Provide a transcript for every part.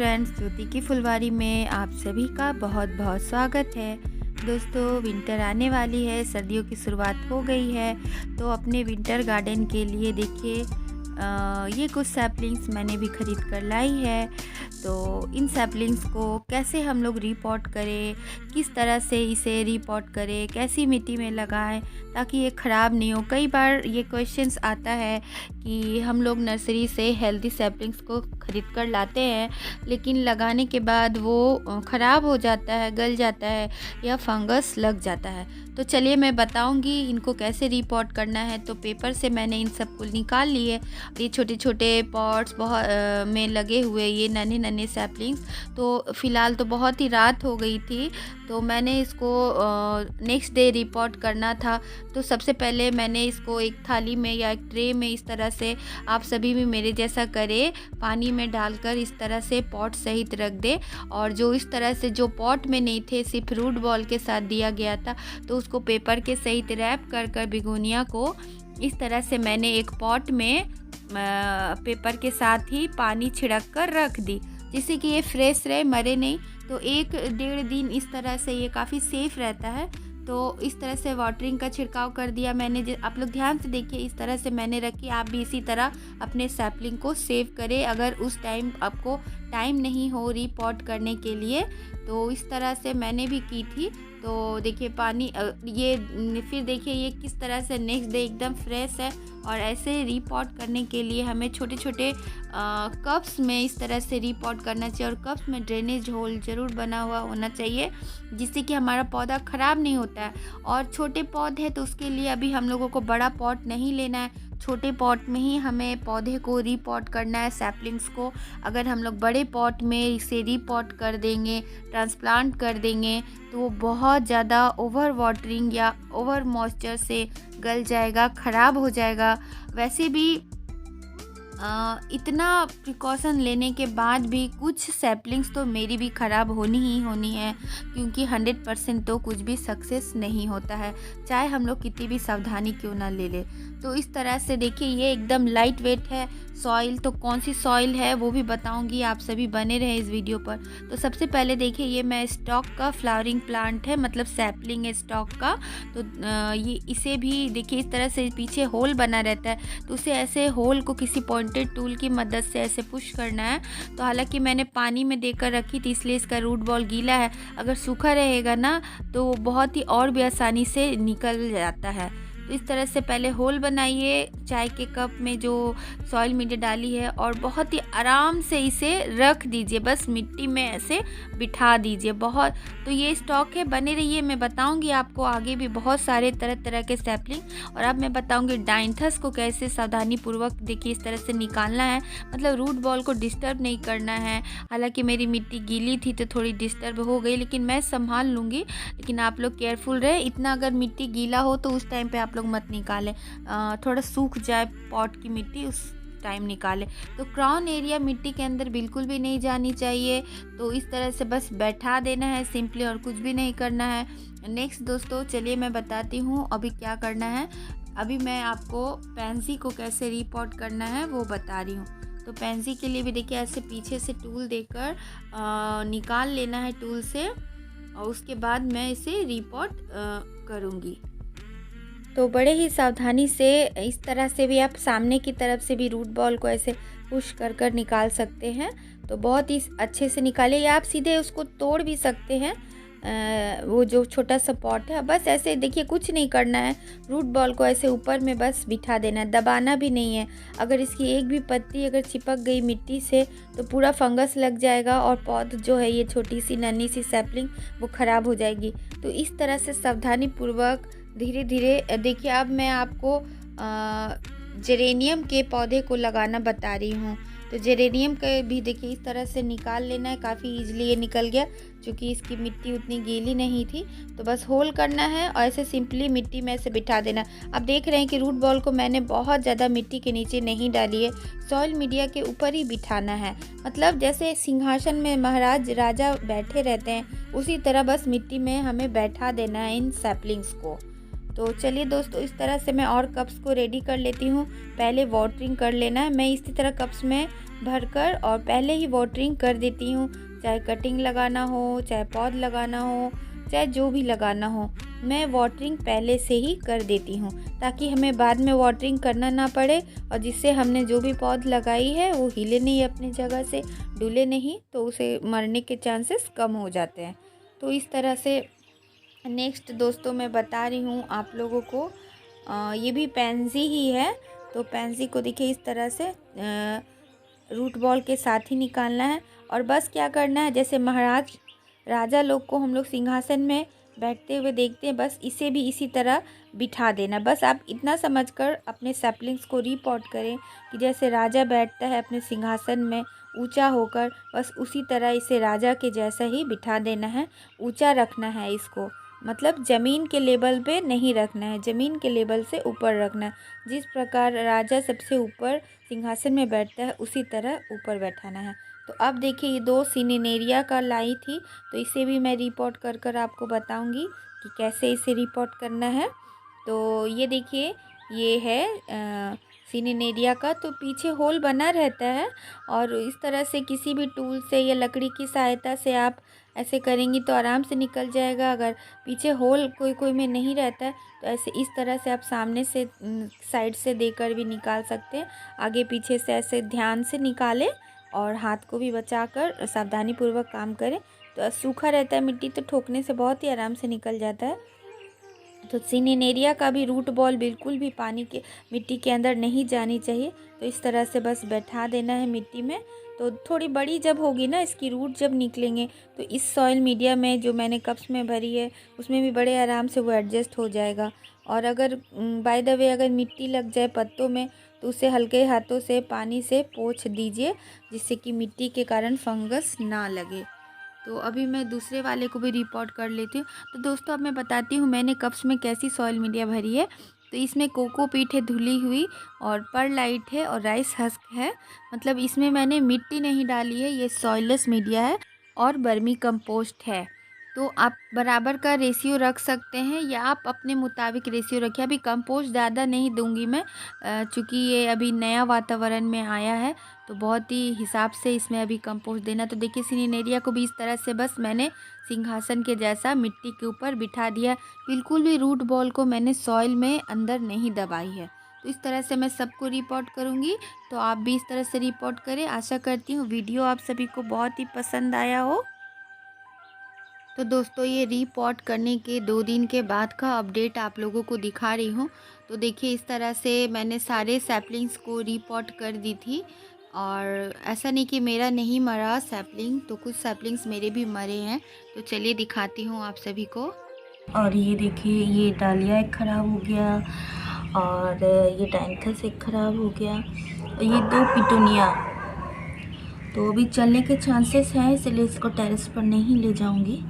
Friends, ज्योति की फुलवारी में आप सभी का बहुत बहुत स्वागत है। दोस्तों, विंटर आने वाली है, सर्दियों की शुरुआत हो गई है। तो अपने विंटर गार्डन के लिए देखिए ये कुछ सैपलिंग्स मैंने भी ख़रीद कर लाई है। तो इन सैपलिंग्स को कैसे हम लोग रीपॉट करें, किस तरह से इसे रीपॉट करें, कैसी मिट्टी में लगाएं ताकि ये ख़राब नहीं हो। कई बार ये क्वेश्चंस आता है कि हम लोग नर्सरी से हेल्दी सैपलिंग्स को ख़रीद कर लाते हैं, लेकिन लगाने के बाद वो ख़राब हो जाता है, गल जाता है या फंगस लग जाता है। तो चलिए मैं बताऊंगी इनको कैसे रीपॉट करना है। तो पेपर से मैंने इन सब को निकाल लिए। ये छोटे छोटे पॉट्स में लगे हुए ये नन्हे नन्हे सैपलिंग्स, तो फ़िलहाल तो बहुत ही रात हो गई थी, तो मैंने इसको नेक्स्ट डे रिपोर्ट करना था। तो सबसे पहले मैंने इसको एक थाली में या एक ट्रे में इस तरह से, आप सभी भी मेरे जैसा करें, पानी में डालकर इस तरह से पॉट सहित रख दे। और जो इस तरह से जो पॉट में नहीं थे, सिर्फ रूट बॉल के साथ दिया गया था, तो उसको पेपर के सहित रैप कर बिगोनिया को इस तरह से मैंने एक पॉट में पेपर के साथ ही पानी छिड़क कर रख दी, जिससे कि ये फ्रेश रहे, मरे नहीं। तो 1-1.5 दिन इस तरह से ये काफ़ी सेफ़ रहता है। तो इस तरह से वाटरिंग का छिड़काव कर दिया मैंने। आप लोग ध्यान से देखिए, इस तरह से मैंने रखी। आप भी इसी तरह अपने सैपलिंग को सेव करें। अगर उस टाइम आपको टाइम नहीं हो रीपॉट करने के लिए, तो इस तरह से मैंने भी की थी। तो देखिए पानी ये फिर देखिए ये किस तरह से नेक्स्ट डे एकदम फ्रेश है। और ऐसे रीपॉट करने के लिए हमें छोटे छोटे कप्स में इस तरह से रीपॉट करना चाहिए, और कप्स में ड्रेनेज होल ज़रूर बना हुआ होना चाहिए, जिससे कि हमारा पौधा ख़राब नहीं होता है। और छोटे पौधे हैं तो उसके लिए अभी हम लोगों को बड़ा पॉट नहीं लेना है, छोटे पॉट में ही हमें पौधे को रीपॉट करना है, सैपलिंग्स को। अगर हम लोग बड़े पॉट में इसे रीपॉट कर देंगे, ट्रांसप्लांट कर देंगे, तो वो बहुत ज़्यादा ओवर वाटरिंग या ओवर मॉइस्चर से गल जाएगा, ख़राब हो जाएगा। वैसे भी इतना प्रिकॉशन लेने के बाद भी कुछ सैपलिंग्स तो मेरी भी ख़राब होनी ही होनी है, क्योंकि 100% तो कुछ भी सक्सेस नहीं होता है, चाहे हम लोग कितनी भी सावधानी क्यों ना ले ले। तो इस तरह से देखिए ये एकदम लाइट वेट है। सॉइल तो कौन सी सॉइल है वो भी बताऊंगी, आप सभी बने रहे इस वीडियो पर। तो सबसे पहले देखिए ये मैं स्टॉक का फ्लावरिंग प्लांट है, मतलब सैपलिंग है स्टॉक का। तो ये इसे भी देखिए इस तरह से पीछे होल बना रहता है, तो उसे ऐसे होल को किसी पॉइंटेड टूल की मदद से ऐसे पुश करना है। तो हालांकि मैंने पानी में देकर रखी थी, इसलिए इसका रूट बॉल गीला है। अगर सूखा रहेगा ना तो बहुत ही और भी आसानी से निकल जाता है। तो इस तरह से पहले होल बनाइए चाय के कप में जो सॉइल मीडिया डाली है, और बहुत ही आराम से इसे रख दीजिए, बस मिट्टी में ऐसे बिठा दीजिए। बहुत तो ये स्टॉक है, बने रहिए, मैं बताऊंगी आपको आगे भी बहुत सारे तरह तरह के सैपलिंग। और अब मैं बताऊंगी डाइंथस को कैसे सावधानी पूर्वक देखिए इस तरह से निकालना है, मतलब रूट बॉल को डिस्टर्ब नहीं करना है। हालांकि मेरी मिट्टी गीली थी तो थोड़ी डिस्टर्ब हो गई, लेकिन मैं संभाल लूँगी। लेकिन आप लोग केयरफुल रहे, इतना अगर मिट्टी गीला हो तो उस टाइम पे आप लोग मत निकालें, थोड़ा सूख जाए पॉट की मिट्टी उस टाइम निकालें। तो क्राउन एरिया मिट्टी के अंदर बिल्कुल भी नहीं जानी चाहिए। तो इस तरह से बस बैठा देना है सिंपली, और कुछ भी नहीं करना है। नेक्स्ट दोस्तों चलिए मैं बताती हूँ अभी क्या करना है। अभी मैं आपको पैंसी को कैसे रीपॉट करना है वो बता रही हूँ। तो पैंसी के लिए भी देखिए ऐसे पीछे से टूल देकर निकाल लेना है टूल से, और उसके बाद मैं इसे रीपॉट करूँगी। तो बड़े ही सावधानी से इस तरह से भी आप सामने की तरफ से भी रूट बॉल को ऐसे पुश कर निकाल सकते हैं। तो बहुत ही अच्छे से निकाले, या आप सीधे उसको तोड़ भी सकते हैं। वो जो छोटा सा पॉट है, बस ऐसे देखिए कुछ नहीं करना है, रूट बॉल को ऐसे ऊपर में बस बिठा देना है, दबाना भी नहीं है। अगर इसकी एक भी पत्ती अगर चिपक गई मिट्टी से तो पूरा फंगस लग जाएगा, और पौध जो है ये छोटी सी नन्ही सी सैपलिंग वो ख़राब हो जाएगी। तो इस तरह से सावधानी पूर्वक धीरे धीरे देखिए। अब मैं आपको जेरेनियम के पौधे को लगाना बता रही हूँ। तो जेरेनियम का भी देखिए इस तरह से निकाल लेना है, काफ़ी इजीली ये निकल गया, क्योंकि इसकी मिट्टी उतनी गीली नहीं थी। तो बस होल करना है और ऐसे सिंपली मिट्टी में ऐसे बिठा देना। अब देख रहे हैं कि रूट बॉल को मैंने बहुत ज़्यादा मिट्टी के नीचे नहीं डाली है, सॉइल मीडिया के ऊपर ही बिठाना है। मतलब जैसे सिंहासन में महाराज राजा बैठे रहते हैं, उसी तरह बस मिट्टी में हमें बैठा देना है इन सैपलिंग्स को। तो चलिए दोस्तों, इस तरह से मैं और कप्स को रेडी कर लेती हूँ। पहले वाटरिंग कर लेना है। मैं इसी तरह कप्स में भरकर और पहले ही वाटरिंग कर देती हूँ, चाहे कटिंग लगाना हो, चाहे पौध लगाना हो, चाहे जो भी लगाना हो, मैं वाटरिंग पहले से ही कर देती हूँ ताकि हमें बाद में वाटरिंग करना ना पड़े, और जिससे हमने जो भी पौध लगाई है वो हिले नहीं अपनी जगह से, डूले नहीं, तो उसे मरने के चांसेस कम हो जाते हैं। तो इस तरह से नेक्स्ट दोस्तों मैं बता रही हूँ आप लोगों को, ये भी पेंजी ही है। तो पेंजी को देखिए इस तरह से रूट बॉल के साथ ही निकालना है, और बस क्या करना है, जैसे महाराज राजा लोग को हम लोग सिंहासन में बैठते हुए देखते हैं, बस इसे भी इसी तरह बिठा देना। बस आप इतना समझकर अपने सैपलिंग्स को रिपोर्ट करें कि जैसे राजा बैठता है अपने सिंहासन में ऊंचा होकर, बस उसी तरह इसे राजा के जैसा ही बिठा देना है। ऊंचा रखना है इसको, मतलब ज़मीन के लेवल पे नहीं रखना है, ज़मीन के लेवल से ऊपर रखना है। जिस प्रकार राजा सबसे ऊपर सिंहासन में बैठता है उसी तरह ऊपर बैठाना है। तो अब देखिए ये 2 सिनेरिया का लाई थी, तो इसे भी मैं रिपोर्ट कर कर आपको बताऊंगी कि कैसे इसे रिपोर्ट करना है। तो ये देखिए ये है सिनेरिया का, तो पीछे होल बना रहता है, और इस तरह से किसी भी टूल से या लकड़ी की सहायता से आप ऐसे करेंगी तो आराम से निकल जाएगा। अगर पीछे होल कोई कोई में नहीं रहता है तो ऐसे इस तरह से आप सामने से साइड से देकर भी निकाल सकते हैं। आगे पीछे से ऐसे ध्यान से निकालें और हाथ को भी बचाकर सावधानी पूर्वक काम करें। तो सूखा रहता है मिट्टी, तो ठोकने से बहुत ही आराम से निकल जाता है। तो सिनेरिया का भी रूट बॉल बिल्कुल भी पानी के मिट्टी के अंदर नहीं जानी चाहिए। तो इस तरह से बस बैठा देना है मिट्टी में। तो थोड़ी बड़ी जब होगी ना, इसकी रूट जब निकलेंगे, तो इस सॉइल मीडिया में जो मैंने कप्स में भरी है उसमें भी बड़े आराम से वो एडजस्ट हो जाएगा। और अगर बाय द वे अगर मिट्टी लग जाए पत्तों में तो उसे हल्के हाथों से पानी से पोंछ दीजिए, जिससे कि मिट्टी के कारण फंगस ना लगे। तो अभी मैं दूसरे वाले को भी रिपोर्ट कर लेती हूँ। तो दोस्तों अब मैं बताती हूँ मैंने कप्स में कैसी सॉइल मीडिया भरी है। तो इसमें कोकोपीट है धुली हुई, और परलाइट है, और राइस हस्क है। मतलब इसमें मैंने मिट्टी नहीं डाली है, ये सॉइललेस मीडिया है, और वर्मी कंपोस्ट है। तो आप बराबर का रेशियो रख सकते हैं या आप अपने मुताबिक रेशियो रखिए। अभी कंपोस्ट ज़्यादा नहीं दूंगी मैं, चूँकि ये अभी नया वातावरण में आया है, तो बहुत ही हिसाब से इसमें अभी कंपोस्ट देना। तो देखिए सिनेरिया को भी इस तरह से बस मैंने सिंहासन के जैसा मिट्टी के ऊपर बिठा दिया। बिल्कुल भी रूट बॉल को मैंने सॉइल में अंदर नहीं दबाई है। तो इस तरह से मैं सबको रिपोर्ट करूँगी, तो आप भी इस तरह से रिपोर्ट करें। आशा करती हूँ वीडियो आप सभी को बहुत ही पसंद आया हो। तो दोस्तों ये रिपोर्ट करने के 2 दिन के बाद का अपडेट आप लोगों को दिखा रही हूँ। तो देखिए इस तरह से मैंने सारे सैपलिंग्स को रिपोर्ट कर दी थी, और ऐसा नहीं कि मेरा नहीं मरा सैपलिंग, तो कुछ सैपलिंग्स मेरे भी मरे हैं। तो चलिए दिखाती हूँ आप सभी को। और ये देखिए ये डालिया एक ख़राब हो गया, और ये डाइंथस एक ख़राब हो गया, और ये 2 पिटूनिया। तो अभी चलने के चांसेस हैं, इसलिए इसको टेरेस पर नहीं ले जाऊंगी।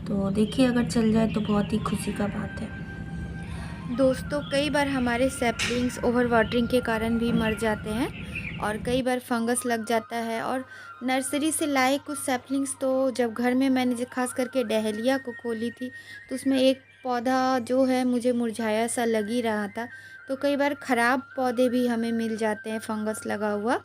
तो देखिए अगर चल जाए तो बहुत ही खुशी का बात है। दोस्तों कई बार हमारे सैपलिंग्स ओवर वाटरिंग के कारण भी मर जाते हैं, और कई बार फंगस लग जाता है। और नर्सरी से लाए कुछ सैपलिंग्स, तो जब घर में मैंने खास करके डहेलिया को खोली थी तो उसमें एक पौधा जो है मुझे मुरझाया सा लग ही रहा था। तो कई बार ख़राब पौधे भी हमें मिल जाते हैं फंगस लगा हुआ।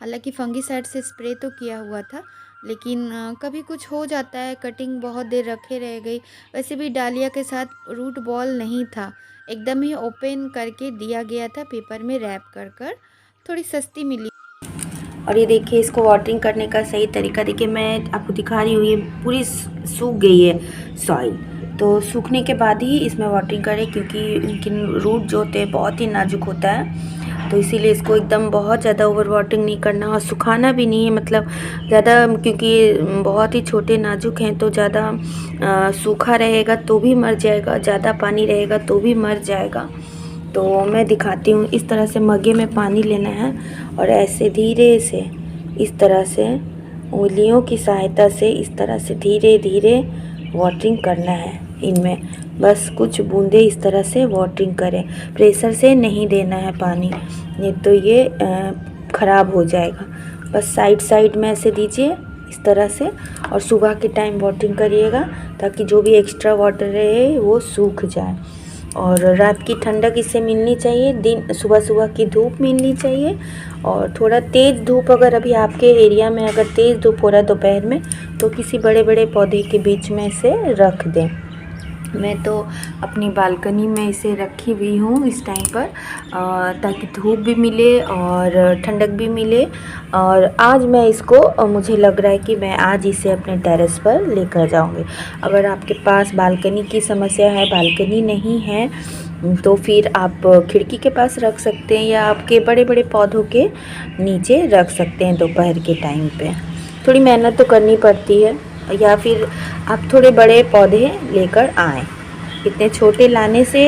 हालांकि फंगीसाइड से स्प्रे तो किया हुआ था, लेकिन कभी कुछ हो जाता है, कटिंग बहुत देर रखे रह गई। वैसे भी डालिया के साथ रूट बॉल नहीं था, एकदम ही ओपन करके दिया गया था पेपर में रैप कर कर, थोड़ी सस्ती मिली। और ये देखिए इसको वाटरिंग करने का सही तरीका देखिए, मैं आपको दिखा रही हूँ। ये पूरी सूख गई है सॉइल, तो सूखने के बाद ही इसमें वाटरिंग करें, क्योंकि उनकी रूट जो होते हैं बहुत ही नाजुक होता है। तो इसीलिए इसको एकदम बहुत ज़्यादा ओवर वाटरिंग नहीं करना, और सुखाना भी नहीं है, मतलब ज़्यादा, क्योंकि बहुत ही छोटे नाजुक हैं। तो ज़्यादा सूखा रहेगा तो भी मर जाएगा, ज़्यादा पानी रहेगा तो भी मर जाएगा। तो मैं दिखाती हूँ। इस तरह से मग्गे में पानी लेना है, और ऐसे धीरे से इस तरह से उंगलियों की सहायता से इस तरह से धीरे धीरे वाटरिंग करना है इनमें। बस कुछ बूंदे इस तरह से वाटरिंग करें, प्रेशर से नहीं देना है पानी, नहीं तो ये ख़राब हो जाएगा। बस साइड साइड में ऐसे दीजिए इस तरह से, और सुबह के टाइम वाटरिंग करिएगा ताकि जो भी एक्स्ट्रा वाटर रहे वो सूख जाए। और रात की ठंडक इससे मिलनी चाहिए, दिन सुबह सुबह की धूप मिलनी चाहिए। और थोड़ा तेज़ धूप अगर अभी आपके एरिया में अगर तेज़ धूप हो रहा है दोपहर में, तो किसी बड़े बड़े पौधे के बीच में इसे रख दें। मैं तो अपनी बालकनी में इसे रखी हुई हूँ इस टाइम पर, ताकि धूप भी मिले और ठंडक भी मिले। और आज मैं इसको मुझे लग रहा है कि मैं आज इसे अपने टेरेस पर लेकर जाऊँगी। अगर आपके पास बालकनी की समस्या है, बालकनी नहीं है, तो फिर आप खिड़की के पास रख सकते हैं या आपके बड़े बड़े पौधों के नीचे रख सकते हैं दोपहर के टाइम पे। थोड़ी मेहनत तो करनी पड़ती है, या फिर आप थोड़े बड़े पौधे लेकर आएँ। इतने छोटे लाने से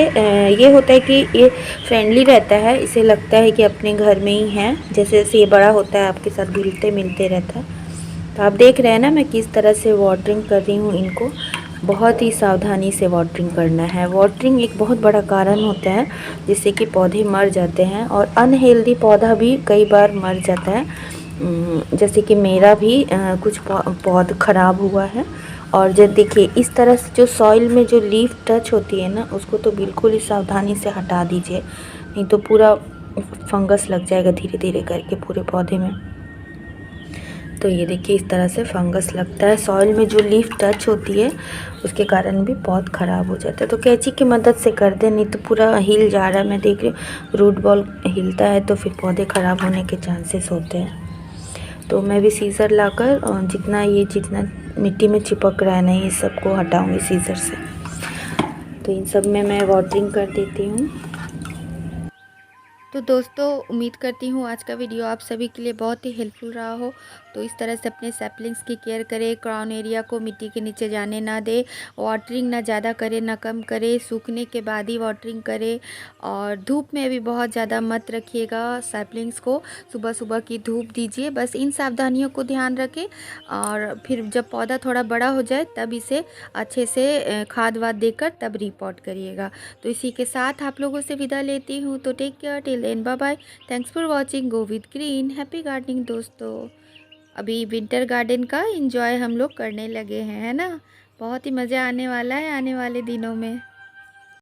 ये होता है कि ये फ्रेंडली रहता है, इसे लगता है कि अपने घर में ही है। जैसे जैसे ये बड़ा होता है आपके साथ घुलते मिलते रहता है। तो आप देख रहे हैं ना मैं किस तरह से वाटरिंग कर रही हूँ इनको। बहुत ही सावधानी से वाटरिंग करना है। वाटरिंग एक बहुत बड़ा कारण होता है जिससे कि पौधे मर जाते हैं, और अनहेल्दी पौधा भी कई बार मर जाता है। जैसे कि मेरा भी कुछ पौध ख़राब हुआ है। और जब देखिए इस तरह से जो सॉइल में जो लीफ टच होती है ना, उसको तो बिल्कुल ही सावधानी से हटा दीजिए, नहीं तो पूरा फंगस लग जाएगा धीरे धीरे करके पूरे पौधे में। तो ये देखिए इस तरह से फंगस लगता है, सॉइल में जो लीफ टच होती है उसके कारण भी पौध ख़राब हो जाता है। तो कैंची की मदद से कर दे, नहीं तो पूरा हिल जा रहा है। मैं देख रही हूँ रूट बॉल हिलता है तो फिर पौधे ख़राब होने के चांसेस होते हैं। तो मैं भी सीज़र लाकर जितना मिट्टी में चिपक रहा है ना, ये सबको हटाऊँगी सीज़र से। तो इन सब में मैं वाटरिंग कर देती हूँ। तो दोस्तों उम्मीद करती हूँ आज का वीडियो आप सभी के लिए बहुत ही हेल्पफुल रहा हो। तो इस तरह से अपने सैपलिंग्स की केयर करें, क्राउन एरिया को मिट्टी के नीचे जाने ना दे, वाटरिंग ना ज़्यादा करें ना कम करें, सूखने के बाद ही वाटरिंग करें। और धूप में भी बहुत ज़्यादा मत रखिएगा सैपलिंग्स को, सुबह सुबह की धूप दीजिए। बस इन सावधानियों को ध्यान रखें, और फिर जब पौधा थोड़ा बड़ा हो जाए तब इसे अच्छे से खाद वाद देकर तब रिपोर्ट करिएगा। तो इसी के साथ आप लोगों से विदा लेती हूँ। तो take care, till then bye bye, thanks for watching, go with green, happy gardening दोस्तों। अभी विंटर गार्डन का एंजॉय हम लोग करने लगे हैं, है ना। बहुत ही मज़ा आने वाला है आने वाले दिनों में।